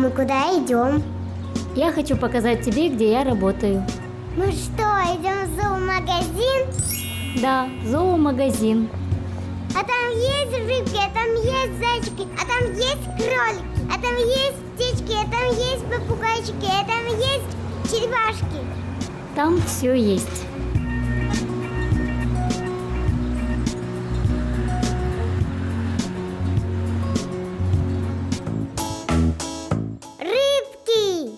мы куда идем? Я хочу показать тебе, где я работаю. Мы что, идем в зоомагазин? Да, зоомагазин. А там есть рыбки, а там есть зайчики, а там есть кролики, а там есть птички, а там есть попугайчики, а там есть черепашки. Там все есть. Рыбки!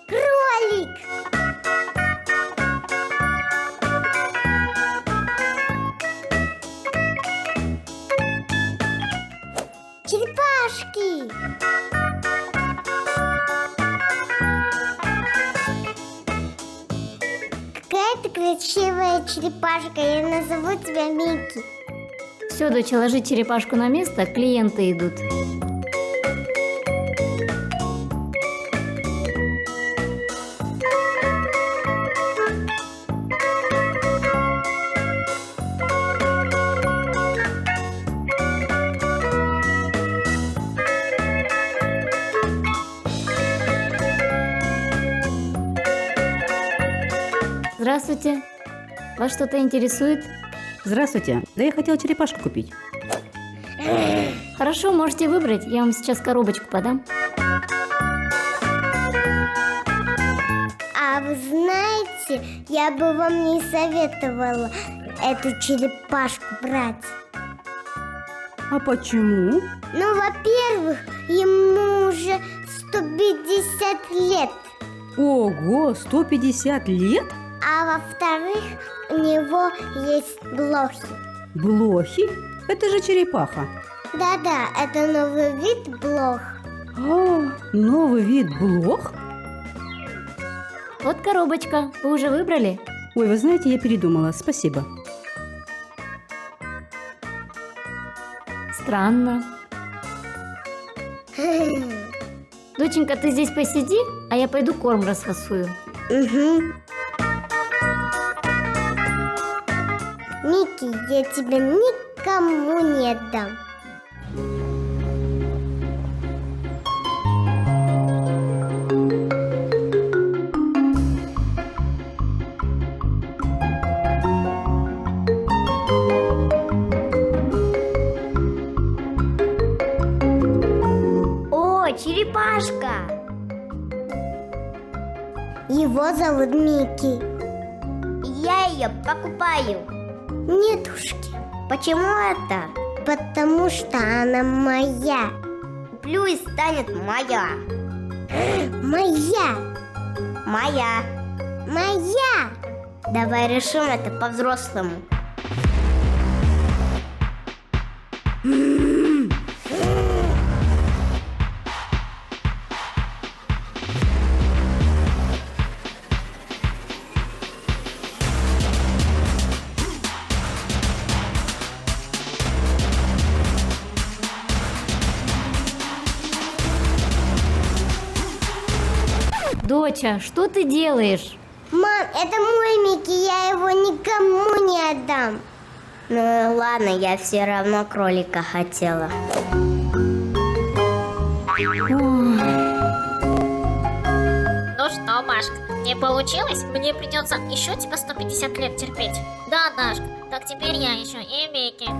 Кролик! Черепашки! Какая ты красивая черепашка, я назову тебя Микки. Все, доча, ложи черепашку на место, клиенты идут. Здравствуйте. Вас что-то интересует? Здравствуйте. Да я хотела черепашку купить. Хорошо, можете выбрать. Я вам сейчас коробочку подам. А вы знаете, я бы вам не советовала эту черепашку брать. А почему? Ну, во-первых, ему уже 150 лет. Ого, 150 лет? А во-вторых, у него есть блохи. Блохи? Это же черепаха. Да-да, это новый вид блох. А, новый вид блох? Вот коробочка. Вы уже выбрали? Ой, вы знаете, я передумала. Спасибо. Странно. Доченька, ты здесь посиди, а я пойду корм расфасую. Угу. Микки, я тебя никому не отдам. О, черепашка! Его зовут Микки. Я ее покупаю. Нетушки. Почему это? Потому что она моя. Куплю и станет моя. Моя. Моя. Моя. Давай решим это по-взрослому. Доча, что ты делаешь? Мам, это мой Микки, я его никому не отдам. Ну ладно, я все равно кролика хотела. Ну что, Машка, не получилось? Мне придется еще тебя 150 лет терпеть. Да, Дашка, так теперь я еще и Микки.